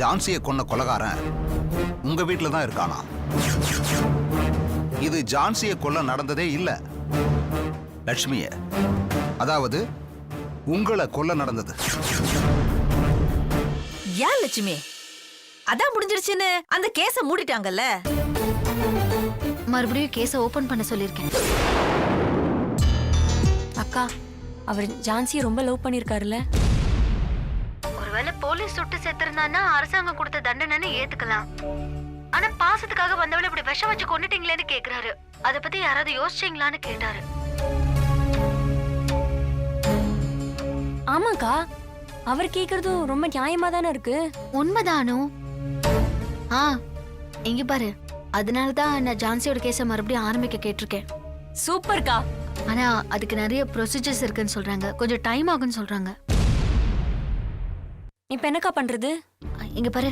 ஜான்சியை கொன்ன கொலைகாரன் உங்க வீட்டுல தான் இருக்கானா? இது ஜான்சியை கொல்ல நடந்ததே இல்ல, லட்சுமிய, அதாவது உங்களை கொல்ல நடந்தது. ஏன் லட்சுமி? அதான் முடிஞ்சிருச்சுன்னு அந்த கேஸ மூடிட்டாங்கல்ல. மறுபடியும் கேஸ ஓபன் பண்ண சொல்லிருக்கேன். அக்கா, அவர் ஜான்சியை ரொம்ப லவ் பண்ணிருக்காருல்ல. ஒருவேளை போலீஸ் சுட்டு செத்துருந்தான்னா அரசாங்கம் கொடுத்த தண்டனைன்னு ஏத்துக்கலாம். ஆனா பாசத்துக்காக வந்தவளை இப்படி விஷம் வச்சு கொண்டுட்டீங்களேன்னு கேக்குறாரு. அத பத்தி யாராவது யோசிச்சீங்களான்னு கேட்டாரு. ஆமாக்கா, அவர் கேக்குறதும் ரொம்ப நியாயமா தானே இருக்கு. உண்மைதானோ? இங்க பாரு, அதனாலதான் நான் ஜான்சியோட கேஸ மறுபடியும் ஆரம்பிக்க கேட்டிருக்கேன். சூப்பர்க்கா. ஆனா அதுக்கு நிறைய ப்ரொசீஜர்ஸ் இருக்குன்னு சொல்றாங்க, கொஞ்சம் டைம் ஆகும்னு சொல்றாங்க. இப்ப என்னக்கா பண்றது? இங்க பாரு,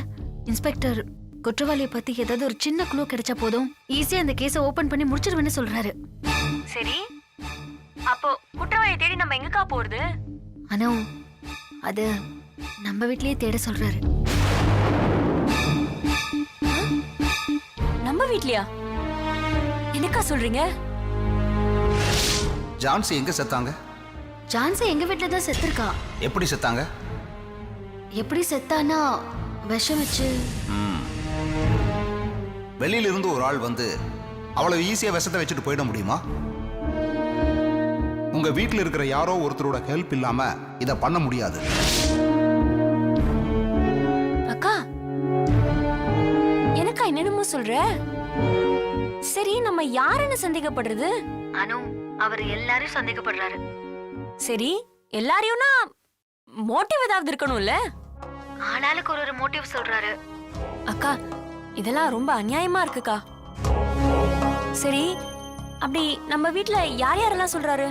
இன்ஸ்பெக்டர் குற்றவாளியை பத்தி ஏதாவது ஒரு சின்ன க்ளூ கிடைச்சா போதும், ஈஸியா அந்த கேஸ ஓபன் பண்ணி முடிச்சிருவேன்னு சொல்றாரு. சரி, அப்போ குற்றவாளியை தேடி நம்ம எங்கக்கா போறது? ஆனா அது நம்ம வீட்லயே தேட சொல்றாரு. நம்ம வீட்லயா? என்னக்கா சொல்றீங்க? ஜான்சி எங்க செத்தாங்க? ஜான்சி எங்க வீட்ல தான் செத்துருக்கா. எப்படி செத்தாங்க? எப்படி செத்தானா, விஷம் வச்சு. வெளியில இருந்து ஒரு ஆள் வந்து அவ்வளவு ஈஸியா விஷத்தை வச்சுட்டு போயிட முடியுமா? உங்க வீட்டுல இருக்கிற யாரோ ஒருத்தரோட ஹெல்ப் இல்லாம இத பண்ண முடியாது. அக்கா, எனக்கா என்னென்னமோ சொல்ற? சரி, நம்ம யாருன்னு சந்தேகப்படுறது? அனு, அவர் எல்லாரும் சந்தேகப்படுறாரு. சரி, எல்லாரையும்னா மோட்டிவ் ஏதாவது இருக்கணும்ல? ஆளாளுக்கு ஒரு மோட்டிவ் சொல்றாரு. அக்கா, இதெல்லாம் ரொம்ப அநியாயமா இருக்குக்கா. சரி, அப்படி நம்ம வீட்ல யார் யாரெல்லாம் சொல்றாரு?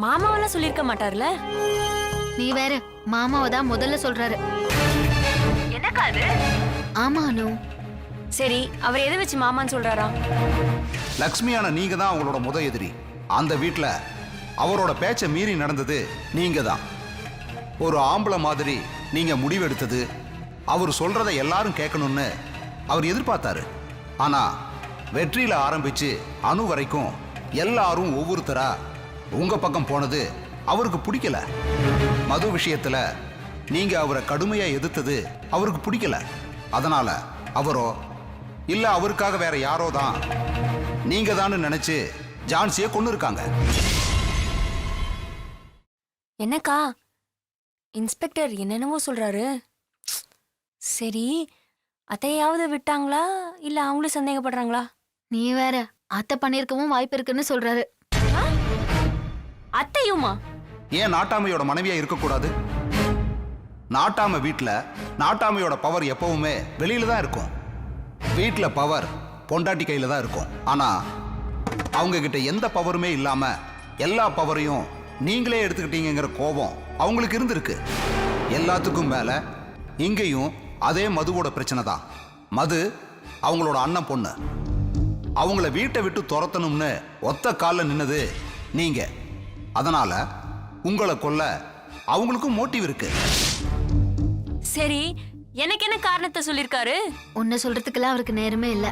மாமாவெல்லாம் சொல்லிருக்க மாட்டார்ல? நீ வேற, மாமாவை தான் முதல்ல சொல்றாரு. என்னக்கா அது? ஆமா அனு. சரி, அவர் எதை வச்சு மாமான்னு சொல்றாரா? லக்ஷ்மியான நீங்க தான் அவங்களோட முத எதிரி. அந்த வீட்டுல அவரோட பேச்ச மீறி நடந்தது நீங்க தான். ஒரு ஆம்பளை மாதிரி நீங்க முடிவெடுத்தது, அவர் சொல்றதை எல்லாரும் கேட்கணும்னு அவர் எதிர்பார்த்தாரு. ஆனா வெற்றியில ஆரம்பிச்சு அணு வரைக்கும் எல்லாரும் ஒவ்வொருத்தரா உங்க பக்கம் போனது அவருக்கு பிடிக்கல. மது விஷயத்துல நீங்க அவரை கடுமையா எதிர்த்தது அவருக்கு பிடிக்கல. அதனால அவரோ இல்ல அவருக்காக வேற யாரோ தான் நீங்க தான் நினைச்சு ஜான்சியை கொன்னு இருக்காங்க. என்னக்கா, இன்ஸ்பெக்டர் என்னென்னவோ சொல்றாரு. சரி, அத்தையாவது விட்டாங்களா இல்ல அவங்களும் சந்தேகப்படுறாங்களா? நீ வேற, அத்தை பண்ணிருக்கவும் வாய்ப்பு இருக்குன்னு சொல்றாரு. அத்தையுமா? ஏன் நாட்டாமையோட மனைவியா இருக்கக்கூடாது? நாட்டாம வீட்டுல நாட்டாமையோட பவர் எப்பவுமே வெளியில தான் இருக்கும். வீட்டுல பவர் பொண்டாட்டி கையில தான் இருக்கும். ஆனா அவங்க கிட்ட எந்த பவருமே இல்லாம எல்லா பவரையும் நீங்களே எடுத்துக்கிட்டீங்கிற கோபம் அவங்களுக்கு இருந்திருக்கு. எல்லாத்துக்கும் மேல இங்கேயும் அதே மதுவோட பிரச்சனை தான். மது அவங்களோட அண்ணன் பொண்ணு. அவங்கள வீட்டை விட்டு துரத்தணும்னு ஒத்த காலில் நின்னது நீங்க. அதனால உங்களை கொல்ல அவங்களுக்கும் மோட்டிவ் இருக்கு. சரி, எனக்கு என்ன காரணத்தை சொல்லிருக்காரு? உன்னை சொல்றதுக்கெல்லாம் அவருக்கு நேரமே இல்ல.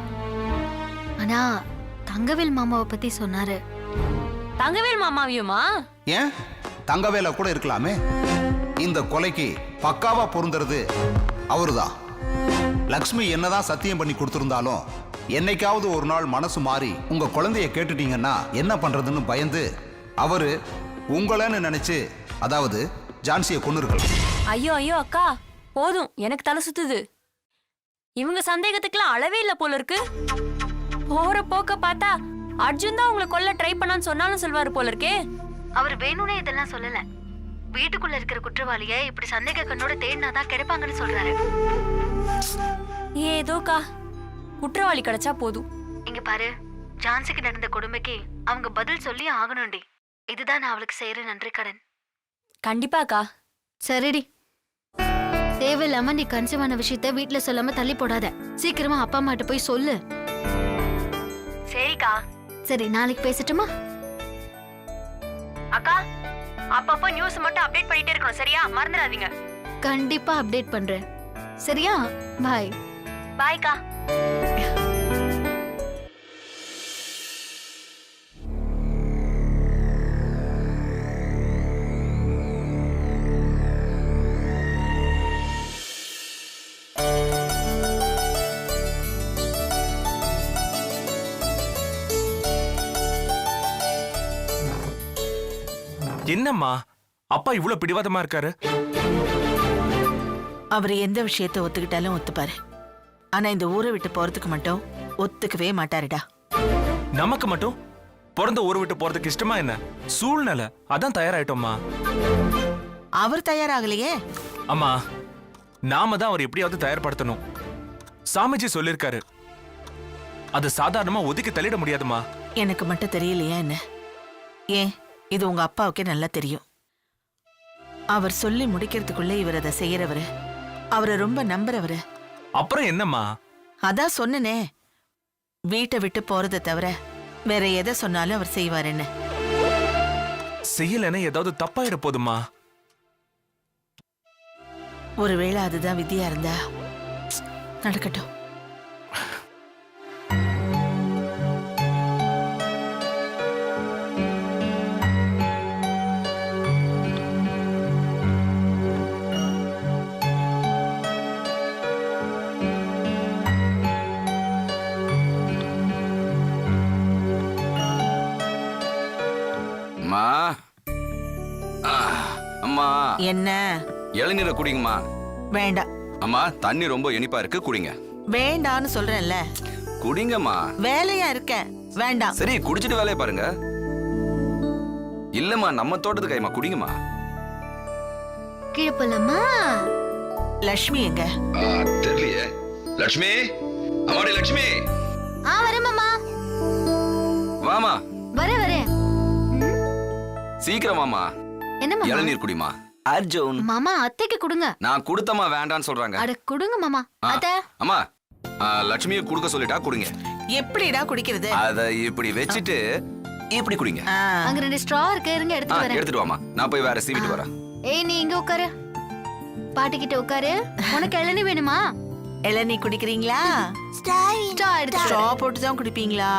ஆனா தங்கவேல் மாமாவை பத்தி சொன்னாரு. தங்கவேல் மாமாவியுமா? ஏன், தங்கவேல கூட இருக்கலாமே. இந்த கொலைக்கு பக்காவா பொருந்துறது அவருதான். லக்ஷ்மி என்னதான் சத்தியம் பண்ணி கொடுத்திருந்தாலும் என்னைக்காவது ஒரு நாள் மனசு மாறி உங்க குழந்தைய கேட்டுட்டீங்கன்னா என்ன பண்றதுன்னு பயந்து அவரு உங்களன்னு நினைச்சு, அதாவது ஜான்சியை கொன்னு இருக்கலாம். ஐயோ ஐயோ அக்கா, போதும், எனக்கு தலை சுத்துது. இவங்க சந்தேகத்துக்குலாம் அளவே இல்ல போல இருக்கு. போற போக்க பார்த்தா அர்ஜுன் தான் உங்களை கொல்ல ட்ரை பண்ணான்னு சொன்னாலும் சொல்வாரு போல இருக்கே. அவர் வேணும்னே இதெல்லாம் சொல்லல. வீட்டுக்குள்ள இருக்கிற குற்றவாளிய இப்படி சந்தேக கண்ணோட தேடினாதான் கிடைப்பாங்கன்னு சொல்றாரு. ஏதோக்கா, குற்றவாளி கிடைச்சா போதும். இங்க பாரு, ஜான்சிக்கு நடந்த கொடுமைக்கு அவங்க பதில் சொல்லி ஆகணும்டி. இதுதான் நான் அவளுக்கு செய்யற நன்றி கடன். கண்டிப்பாக்கா. சரிடி, தேவையில்லாம நீ கன்சீவான விஷயத்த வீட்டுல சொல்லாம தள்ளி போடாத. சீக்கிரமா அப்பா அம்மாட்ட போய் சொல்லு. சரிக்கா, சரி நாளைக்கு பேசட்டுமா? அக்கா அப்பப்போ நியூஸ் மட்டும் அப்டேட் பண்ணிட்டே இருக்கணும், சரியா? மறந்துடாதீங்க. கண்டிப்பா அப்டேட் பண்றேன். சரியா? பாய். பாய்க்கா. என்னம்மா அப்பா இவ்வளவு பிடிவாதமா இருக்காரு? அவர் எந்த விஷயத்தை ஒத்துக்கிட்டாலும் ஒத்துப்பாரு. ஆனா இந்த ஊரை விட்டு போறதுக்கு மட்டும் ஒத்துக்கவே மாட்டாருடா. நமக்கு மட்டும் பிறந்த ஊரை விட்டு போறதுக்கு இஷ்டமா என்ன? சூழ்நிலை அதான் தயாராயிட்டோம்மா. அவர் தயாராகலையே. அம்மா நாம தான் அவர் எப்படியாவது தயார்படுத்தணும். சாமிஜி சொல்லிருக்காரு, அது சாதாரணமா ஒதுக்கி தள்ளிட முடியாதுமா. எனக்கு மட்டும் தெரியலையா என்ன? ஏன் இது உங்க அப்பாவுக்கே நல்லா தெரியும். அவர் சொல்லி முடிக்கிறதுக்குள்ள இவர் அதை செய்யறவரு, அவரை ரொம்ப நம்புறவரு. அப்புறம் என்னம்மா? அதான் சொன்னனே, வீட்டை விட்டு போறதை தவிர வேற எதை சொன்னாலும் அவர் செய்வார். என்ன செய்யலன்னு ஏதாவது தப்பாயிட போதுமா? ஒருவேளை அதுதான் விதியா இருந்தா நடக்கட்டும். அம்மா அம்மா என்ன? இளநீரை குடிங்கம்மா. வேண்டாம். அம்மா தண்ணி ரொம்ப இனிப்பா இருக்கு, குடிங்க. வேண்டான்னு சொல்றேன்ல. குடிங்கம்மா. வேலையா இருக்கேன், வேண்டாம். சரி குடிச்சிட்டு வேலையை பாருங்க. இல்லம்மா நம்ம தோட்டத்து கைமா, குடிங்கம்மா. கீழே போலாமா? லட்சுமி எங்க? தெரியலையே. லட்சுமி, அம்மாடி லட்சுமி. வரேன் மாமா. வாமா. வரேன். சீக்கிரம் வாமா. என்ன மாமா? இளநீர் குடிமா. அர்ஜுன். மாமா அத்தைக்கு கொடுங்க. நான் கொடுத்தம்மா வேண்டான்னு சொல்றாங்க. அட கொடுங்க மாமா. அத்தை. அம்மா லட்சுமியை குடுக்க சொல்லிட்டா குடுங்க. எப்படிடா குடிக்கிறது? அத இப்படி வச்சுட்டு இப்படி குடிங்க. அங்க 2 ஸ்ட்ரா இருக்கு, இருங்க எடுத்து வரேன். எடுத்துட்டு வாமா, நான் போய் வேற சீவிட்டு வரேன். ஏய் நீ இங்க உட்காரு. பாட்டி கிட்ட உட்காரு. உனக்கு இளநீ வேணுமா? இளநீ குடிக்கிறீங்களா? ஸ்ட்ரா எடுத்து ஸ்ட்ரா போட்டு தான் குடிப்பீங்களா?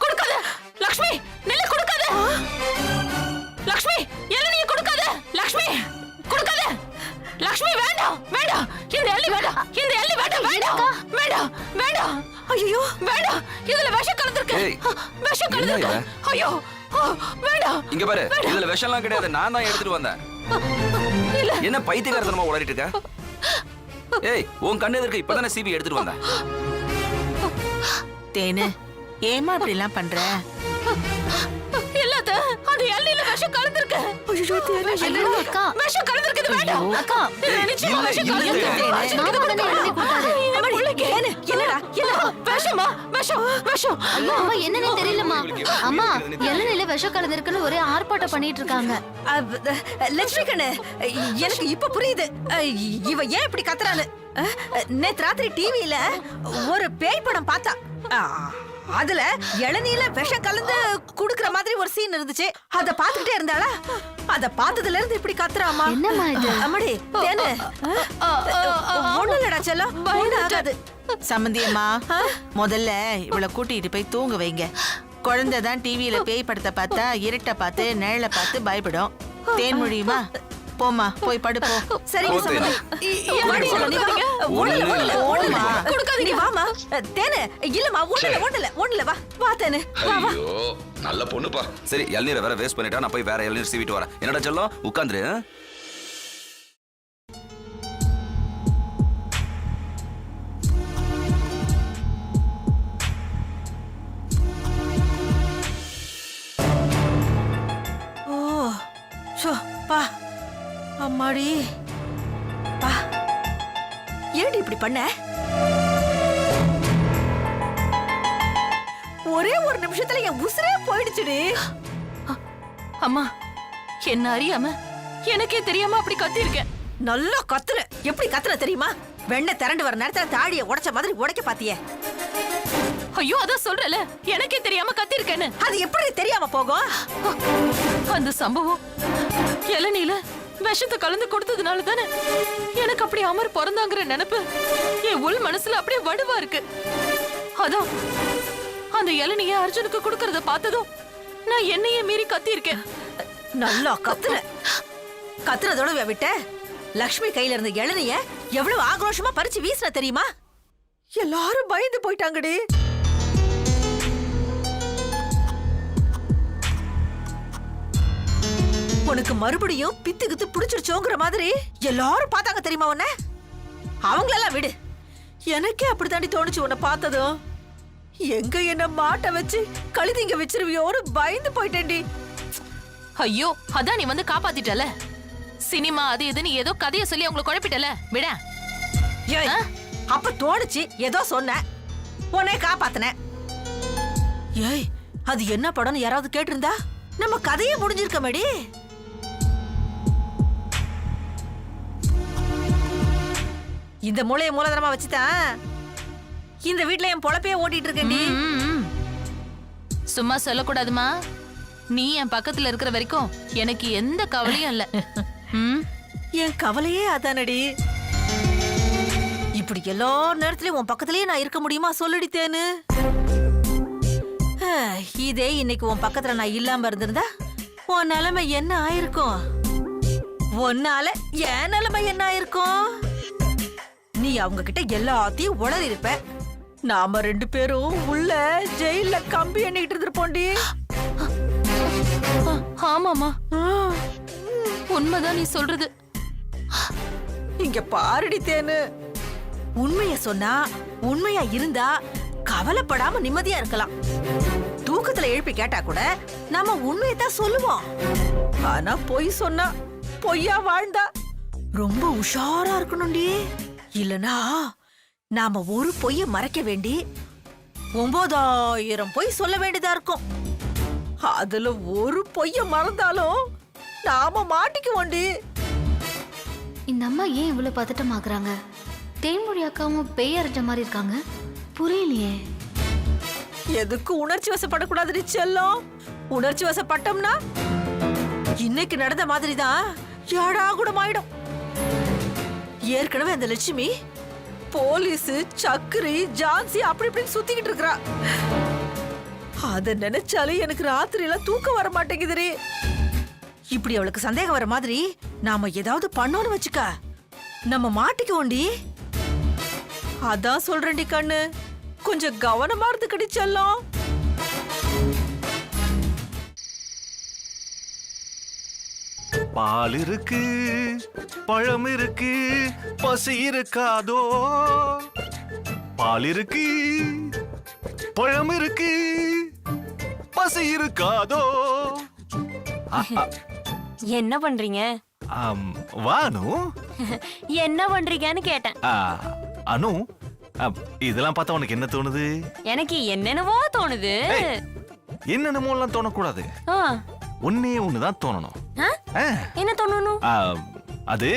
கொடுக்காத லக்ஷ்மி, நெல்ல கொடுக்காத லக்ஷ்மி, இளநீ கொடுக்காத லக்ஷ்மி, கொடுக்காத லக்ஷ்மி. வேண்டாம் வேண்டாம், இந்த இளநீ வேண்டாம், இந்த இளநீ வேண்டாம், வேண்டாம் வேண்டாம் வேண்டாம். ஐயோ வேண்டாம், இதுல விஷம் கலந்திருக்கு. ஏய், விஷம் கலந்திருக்கு. என்ன ஐயோ வேண்டாம். இங்க பாரு, இதுல விஷம்லாம் கிடையாது, நான் தான் எடுத்துட்டு வந்தேன். என்ன பைத்தியக்காரத்தனமா உளறிட்டு இருக்க? ஏய் உன் கண்ணு எதிர்க்க இப்பதானே சீபி எடுத்துட்டு வந்தேன். தேனு, ஏமா இப்படி எல்லாம் பண்ற? இல்லாத அந்த இளநீல விஷம் கலந்திருக்கு. ஐயோ ஐயோ அக்கா. விஷம் கலந்திருக்கு, இது வேண்டாம். அக்கா. நிச்சயமா விஷம் இல்ல, கலந்திருக்கு. மாமா தானே எழுதி கொடுத்தாரு. என்னடா என்ன விஷமா? விஷம் விஷம். அம்மா என்னன்னே தெரியலம்மா. அம்மா இளநீல விஷம் கலந்திருக்குன்னு ஒரே ஆர்ப்பாட்டம் பண்ணிட்டு இருக்காங்க. லட்சுமி கண்ணு, எனக்கு இப்ப புரியுது இவ ஏன் இப்படி கத்துறான்னு. நேத்து ராத்திரி டிவியில ஒரு பேய் படம் பார்த்தா. அதுல இளநீல விஷம் கலந்து குடுக்கற மாதிரி ஒரு சீன் இருந்துச்சு. அத பாத்துக்கிட்டே இருந்தாளா, அத பார்த்ததுல இருந்து இப்படி கத்துறாமா. என்னம்மா இது? அம்மாடி தேனு ஒண்ணு இல்லடா செல்லம், ஒண்ணு ஆகாது. சம்பந்தியம்மா, முதல்ல இவளை கூட்டிட்டு போய் தூங்க வைங்க. குழந்தை தான் டிவியில பேய் படத்தை பார்த்தா இருட்ட பார்த்து நிழல பார்த்து பயப்படும். தேன்மொழியுமா, போமா போய் படுப்போம். சரிங்க சம்பந்தி. எம்மாடி செல்லம், நீ வா. ஒண்ணுமா கொடுக்காதீங்க, வாமா. தேனு இல்லம்மா, ஒண்ணுல வா வா தேனு, வா வா. ஐயோ நல்ல பொண்ணுப்பா. சரி, இளநீரை வேற வேஸ்ட் பண்ணிட்டா, நான் போய் வேற இளநீர் சீவிட்டு வரேன். என்னடா செல்லம், உட்காந்துரு. ஓ ஷோ பா, அம்மாடி பா. ஏன்டி இப்படி பண்ண? ஒரே ஒரு நிமிஷத்துல என் உசுரே போயிடுச்சுடி. அம்மா, என்ன அறியாம எனக்கே தெரியாம அப்படி கத்திருக்கேன். நல்லா கத்துற. எப்படி கத்துற தெரியுமா? வெண்ணெய் திரண்டு வர நேரத்துல தாடிய உடைச்ச மாதிரி உடைக்க பாத்தியே. ஐயோ, அதான் சொல்றல, எனக்கே தெரியாம கத்திருக்கேன்னு. அது எப்படி தெரியாம போகும்? அந்த சம்பவம் இளநீல விஷத்தை கலந்து கொடுத்ததுனால தானே எனக்கு அப்படி அமர் பிறந்தாங்கிற நினைப்பு என் உள் மனசுல அப்படியே வடுவா இருக்கு. அதான் அந்த இளநிய அர்ஜுனுக்கு கொடுக்கறத பார்த்ததும் நான் என்னையே மீறி கத்திருக்கேன். நல்லா கத்துற. கத்துறதோட விட்ட லக்ஷ்மி கையில இருந்த இளநிய எவ்வளவு ஆக்ரோஷமா பறிச்சு வீசுன தெரியுமா? எல்லாரும் பயந்து போயிட்டாங்கடி. உனக்கு மறுபடியும் பித்து கித்து புடிச்சிருச்சோங்கிற மாதிரி எல்லாரும் பார்த்தாங்க தெரியுமா உன்ன? அவங்களெல்லாம் விடு, எனக்கே அப்படித்தாண்டி தோணுச்சு உன்னை பார்த்ததும். எங்க என்ன மாட்ட வச்சு கழுதிங்க வச்சிருவியோன்னு பயந்து போயிட்டேன்டி. ஐயோ, அதான் நீ வந்து காப்பாத்திட்டல. சினிமா அது இதுன்னு ஏதோ கதையை சொல்லி அவங்களை குழப்பிட்டல, விட. ஏய், அப்ப தோணுச்சு ஏதோ சொன்ன, உன்னை காப்பாத்தினேன். ஏய், அது என்ன படம்னு யாராவது கேட்டிருந்தா நம்ம கதையே முடிஞ்சிருக்க மாடி. இந்த மூளைய மூலதனமா வச்சுதான் இந்த வீட்ல என் பொழப்பையே ஓட்டிட்டு இருக்கேன்டி. சும்மா சொல்லக்கூடாதுமா. நீ என் பக்கத்துல இருக்கிற வரைக்கும் எனக்கு எந்த கவலையும் இல்ல. என் கவலையே அதானடி. இப்படி எல்லா நேரத்திலயும் உன் பக்கத்திலேயே நான் இருக்க முடியுமா சொல்லிடித்தேன்னு? இதே இன்னைக்கு உன் பக்கத்துல நான் இல்லாம இருந்திருந்தா உன் நிலைமை என்ன ஆயிருக்கும்? உன்னால என் நிலைமை என்ன ஆயிருக்கும்? நீ அவங்க கிட்ட எல்லாத்தையும் உளறி இருப்ப. நாம ரெண்டு பேரும் உள்ள ஜெயில கம்பி எண்ணிட்டு இருந்திருப்போண்டி. ஆமாமா, உண்மைதான் நீ சொல்றது. இங்க பாருடி தேனு, உண்மைய சொன்னா உண்மையா இருந்தா கவலைப்படாம நிம்மதியா இருக்கலாம். தூக்கத்துல எழுப்பி கேட்டா கூட நாம உண்மையத்தான் சொல்லுவோம். ஆனா பொய் சொன்னா, பொய்யா வாழ்ந்தா ரொம்ப உஷாரா இருக்கணும்டி. இல்லனா நாம ஒரு பொய்ய மறைக்க வேண்டி 9,000 பொய் சொல்ல வேண்டியதா இருக்கும். அதுல ஒரு பொய்ய மறந்தாலும் நாம மாட்டிக்குவோண்டி. இந்த அம்மா ஏன் இவ்வளவு பதட்டமாக்குறாங்க? தேன்மொழி அக்காவும் பேய் அரைஞ்ச மாதிரி இருக்காங்க, புரியலையே. எதுக்கு உணர்ச்சி வசப்படக்கூடாதுடி செல்லம். உணர்ச்சி வசப்பட்டோம்னா இன்னைக்கு நடந்த மாதிரிதான் ஏடாகுடமாயிடும். ஏற்கனவே அந்த லட்சுமி போலீஸ், சக்கரி, ஜான்சி அப்படி இப்படின்னு சுத்திக்கிட்டு இருக்கா. அத நினைச்சாலே எனக்கு ராத்திரி எல்லாம் தூக்கம் வர மாட்டேங்குதுரி. இப்படி அவளுக்கு சந்தேகம் வர மாதிரி நாம ஏதாவது பண்ணோன்னு வச்சுக்க, நம்ம மாட்டிக்குவோண்டி. அதான் சொல்றேன்டி கண்ணு, கொஞ்சம் கவனமா இருந்துக்கடி செல்லம். பால் இருக்கு, பழம் இருக்கு, பசி இருக்காதோ. பால் இருக்கு, பழம் இருக்கு, பசி இருக்காதோ. என்ன பண்றீங்க? வானு, என்ன பண்றீங்கன்னு கேட்டேன். அனு, இதெல்லாம் பார்த்தா உனக்கு என்ன தோணுது? எனக்கு என்னென்னவோ தோணுது. என்னென்னமோ எல்லாம் தோணக்கூடாது, ஒன்னே ஒண்ணுதான் தோணணும். என்ன தோணணும்? அது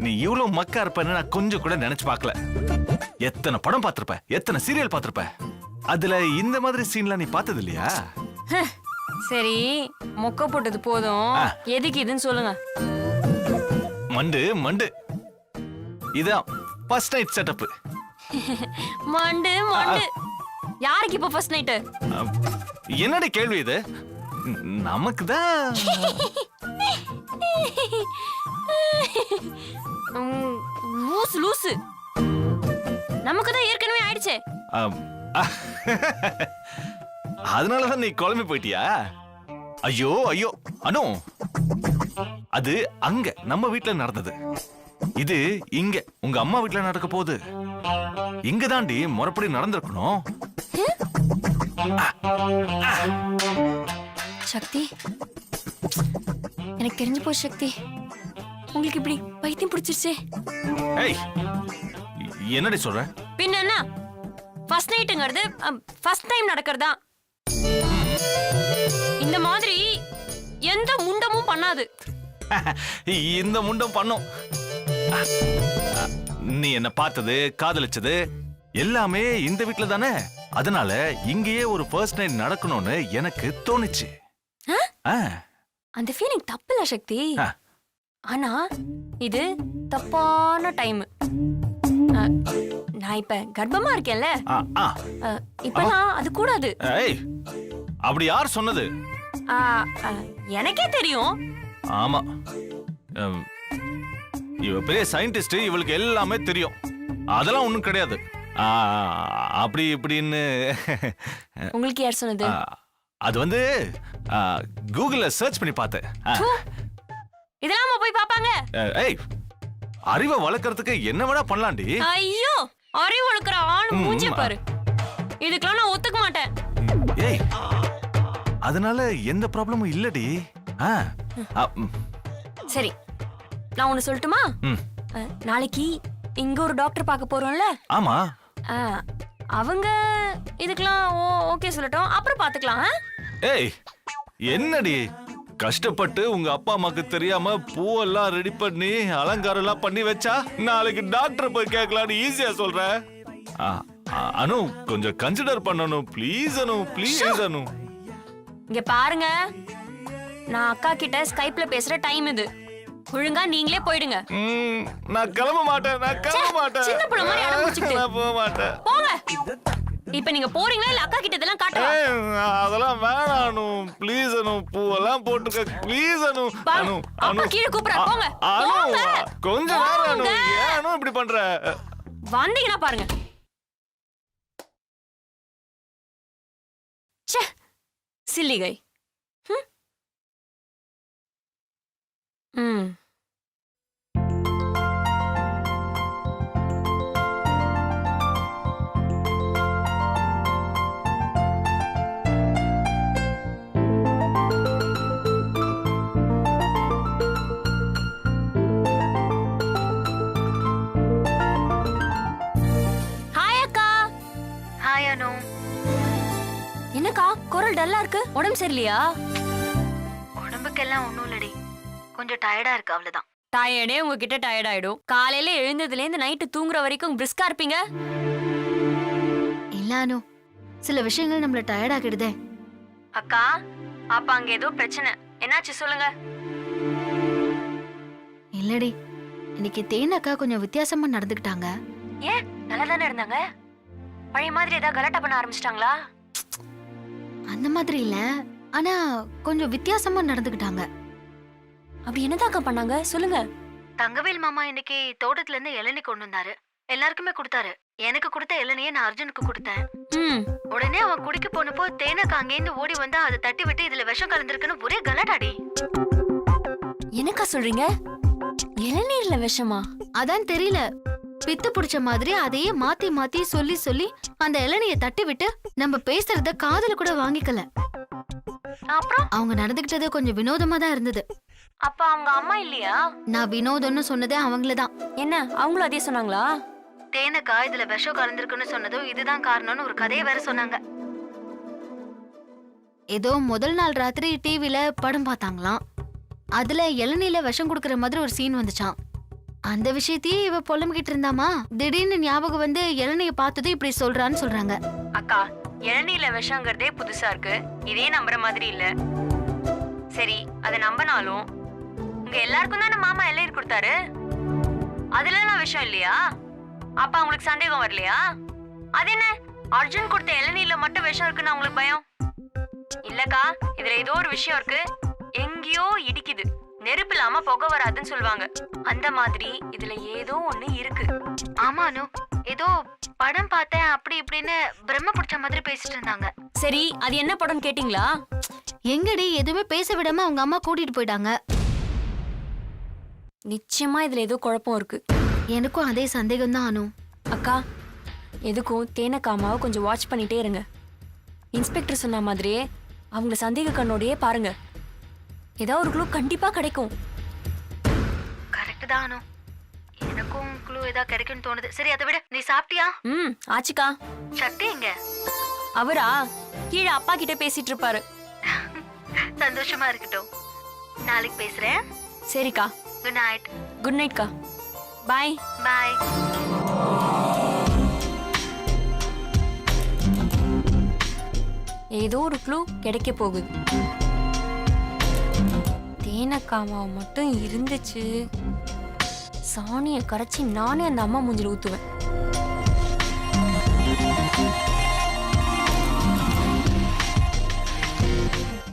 நீ இவ்வளவு மக்கா இருப்பேன்னு நான் கொஞ்சம் கூட நினைச்சு பார்க்கல. எத்தனை படம் பார்த்திருப்ப, எத்தனை சீரியல் பார்த்திருப்ப, அதுல இந்த மாதிரி சீன்லாம் நீ பார்த்தது இல்லையா? சரி, மொக்க போட்டது போதும். எதுக்கு இதுன்னு சொல்லுங்க. மண்டு மண்டு இதான் ஃபர்ஸ்ட் நைட் செட்டப். மண்டு மண்டு யாருக்கு இப்ப ஃபர்ஸ்ட் நைட்? என்னடி கேள்வி இது? நமக்கு தான். லூசு லூசு, நமக்கு தான் ஏற்கனவே ஆயிடுச்சே. அதனாலதான் நீ குழம்பி போயிட்டியா? ஐயோ ஐயோ அனு, அது அங்க நம்ம வீட்ல நடந்தது. இது இங்க உங்க அம்மா வீட்ல நடக்க போகுது. இங்க தாண்டி முறைப்படி நடந்திருக்கணும். சக்தி, எனக்கு தெரிஞ்சு போச்சு சக்தி. உங்களுக்கு இப்படி பைத்தியம் பிடிச்சிருச்சே. ஏய், என்னடி சொல்ற? பின்ன என்ன, ஃபர்ஸ்ட் நைட்ங்கிறது ஃபர்ஸ்ட் டைம் நடக்கிறதா. இந்த மாதிரி எந்த முண்டமும் பண்ணாது. இந்த முண்டம் பண்ணும். நீ என்ன பார்த்தது, காதலிச்சது எல்லாமே இந்த வீட்ல தானே. அதனால இங்கேயே ஒரு ஃபர்ஸ்ட் நைட் நடக்கணும்னு எனக்கு தோணுச்சு. அந்த ஃபீலிங் தப்பில்ல சக்தி. ஆனா இது தப்பான டைம். நான் இப்ப கர்ப்பமா இருக்கேன்ல, இப்பதான் அது கூடாது. அப்படி யார் சொன்னது? எனக்கே தெரியும். ஆமா, இவ பெரிய சயின்டிஸ்ட், இவளுக்கு எல்லாமே தெரியும். அதெல்லாம் ஒண்ணும் கிடையாது. அப்படி இப்படின்னு. உங்களுக்கு யார் சொன்னது? அது வந்து கூகுள்ல சர்ச் பண்ணி பார்த்தேன். இதெல்லாம் போய் பாப்பாங்க. ஏய், அறிவை வளர்க்கறதுக்கு என்ன வேணா பண்ணலாம்டி. ஐயோ, அறிவு வளர்க்கற ஆள் மூஞ்சி பாரு. இதுக்கெல்லாம் நான் ஒத்துக்க மாட்டேன். ஏய், அதனால எந்த ப்ராப்ளமும் இல்லடி. சரி, நான் ஒன்னு சொல்லட்டுமா? நாளைக்கு இங்க ஒரு டாக்டர் பார்க்க போறோம்ல. ஆமா. அவங்க இதுக்கெல்லாம் ஓகே சொல்லட்டும், அப்புறம் பாத்துக்கலாம். ஏய், என்னடி கஷ்டப்பட்டு உங்க அப்பா அம்மாக்கு தெரியாம பூவெல்லாம் ரெடி பண்ணி அலங்காரம் எல்லாம் பண்ணி வச்சா நாளைக்கு டாக்டர் போய் கேட்கலான்னு ஈஸியா சொல்ற. அனு, கொஞ்சம் கன்சிடர் பண்ணணும் ப்ளீஸ். Anu please. அனு, இங்க பாருங்க, நான் அக்கா கிட்ட ஸ்கைப்ல பேசுற டைம் இது. ஒழுங்கா நீங்களே போயிடுங்க. நான் கிளம்ப மாட்டேன். சின்ன புள்ள மாதிரி அடம் பிடிச்சிட்டு நான் போக மாட்டேன். போங்க. இப்ப நீங்க போறீங்களா இல்ல அக்கா கிட்ட இதெல்லாம் காட்டவா? அதெல்லாம் வேணாம் அனு, ப்ளீஸ். அனு, பூவெல்லாம் போட்டுக்க ப்ளீஸ். அனு, அனு, அப்பா கீழே கூப்பிடுறா, போங்க. அனு, கொஞ்ச நேரம். அனு, ஏன் அனு இப்படி பண்ற? வந்தீங்கன்னா பாருங்க. ச்சே, சில்லிகை. ஹாய் அக்கா. ஹாய் அனு. என்னக்கா குரல் டல்லா இருக்கு? உடம்பு சரியில்லையா? உடம்புக்கெல்லாம் ஒண்ணும் இல்லடி, கொஞ்சம் டயர்டா இருக்கு, அவ்வளவுதான். டயர்டே உங்ககிட்ட டயர்ட் ஆயிடும். காலையில எழுந்ததுல இருந்து நைட்டு தூங்குற வரைக்கும் பிரிஸ்கா இருப்பீங்க. இல்ல அனு, சில விஷயங்கள் நம்மள டயர்ட் ஆக்கிடுதே. அக்கா, அப்ப அங்க ஏதோ பிரச்சனை. என்னாச்சு சொல்லுங்க. இல்லடி, இன்னைக்கு தேனக்கா கொஞ்சம் வித்தியாசமா நடந்துக்கிட்டாங்க. ஏன், நல்லா தானே இருந்தாங்க. பழைய மாதிரி ஏதாவது கலாட்டா பண்ண ஆரம்பிச்சிட்டாங்களா? அந்த மாதிரி இல்ல, ஆனா கொஞ்சம் வித்தியாசமா நடந்துக்கிட்டாங்க. அப்படி என்னதாக்கா பண்ணாங்க சொல்லுங்க. தங்கவேல் மாமா இன்னைக்கு தோட்டத்துல இருந்து இளநீ கொண்டு வந்தாரு. எல்லாருக்குமே கொடுத்தாரு. எனக்கு கொடுத்த இளநியை நான் அர்ஜுனுக்கு கொடுத்தேன். உடனே அவன் குடிக்க போனப்போ தேனக்கா அங்கேருந்து ஓடி வந்தா அதை தட்டி விட்டு இதுல விஷம் கலந்துருக்குன்னு ஒரே கலாட்டாடி. என்னக்கா சொல்றீங்க? இளநீர்ல விஷமா? அதான் தெரியல, பித்து பிடிச்ச மாதிரி அதையே மாத்தி மாத்தி சொல்லி சொல்லி அந்த இளநியை தட்டி விட்டு நம்ம பேசுறத காதுல கூட வாங்கிக்கல. அப்புறம் அவங்க நடந்துகிட்டது கொஞ்சம் வினோதமா தான் இருந்தது. அப்ப அவங்க அம்மா இல்லையா? நான் வினோதம்னு சொன்னதே அவங்களதான். என்ன, அவங்களும் அதே சொன்னாங்களா? தேனக்கா இதுல விஷம் கலந்துருக்குன்னு சொன்னதும் இதுதான் காரணம்னு ஒரு கதையை வேற சொன்னாங்க. ஏதோ முதல் நாள் ராத்திரி டிவில படம் பார்த்தாங்களாம். அதுல இளநீல விஷம் குடுக்கற மாதிரி ஒரு சீன் வந்துச்சான். அந்த விஷயத்தையே இவ புலம்பிக்கிட்டு இருந்தாமா, திடீர்னு ஞாபகம் வந்து இளநிய பார்த்ததும் இப்படி சொல்றான்னு சொல்றாங்க. அக்கா, இளநீர்ல விஷங்கிறதே புதுசா இருக்கு. இதே நம்புற மாதிரி இல்ல. சரி, அதை நம்பினாலும் உங்க எல்லாருக்கும் தானே மாமா இளநீர் கொடுத்தாரு. அதுல நான் விஷம் இல்லையா? அப்ப உங்களுக்கு சந்தேகம் வரலையா? அது என்ன, அர்ஜுன் கொடுத்த இளநீர்ல மட்டும் விஷம் இருக்குன்னு உங்களுக்கு பயம்? இல்லக்கா, இதுல ஏதோ ஒரு விஷயம் இருக்கு. எங்கேயோ இடிக்குது, நெருப்பு இல்லாம புகை வராதுன்னு சொல்லுவாங்க. அந்த மாதிரி இதுல ஏதோ ஒண்ணு இருக்கு. ஆமானு, ஏதோ படம் பார்த்தேன் அப்படி இப்படின்னு பிரம்ம பிடிச்ச மாதிரி பேசிட்டு இருந்தாங்க. சரி, அது என்ன படம்னு கேட்டீங்களா? எங்கடி எதுவுமே பேச விடாம அவங்க அம்மா கூட்டிட்டு போயிட்டாங்க. நிச்சயமா இதுல ஏதோ குழப்பம் இருக்கு. எனக்கும் அதே சந்தேகம் தான் அனு. அக்கா, எதுக்கும் தேனக்காமாவை கொஞ்சம் வாட்ச் பண்ணிட்டே இருங்க. இன்ஸ்பெக்டர் சொன்ன மாதிரியே அவங்கள சந்தேக கண்ணோடையே பாருங்க. ஏதாவது ஒரு க்ளூ கண்டிப்பா கிடைக்கும். கரெக்ட் தான் அனு, எனக்கும் க்ளூ ஏதாவது கிடைக்கும்னு தோணுது. சரி, அதை விட நீ சாப்பிட்டியா? ஆச்சுக்கா. சக்தி எங்க? அவரா கீழே அப்பா கிட்ட பேசிட்டு இருப்பாரு. சந்தோஷமா இருக்கட்டும், நாளைக்கு பேசுறேன். சரிக்கா, குட் நைட். குட் நைட்க்கா. பாய். பாய். ஏதோ ஒரு க்ளூ கிடைக்க போகுது. தேனக்காமா மட்டும் இருந்துச்சு, சாணியை கரைச்சி நானே அந்த அம்மா மூஞ்சில ஊத்துவேன்.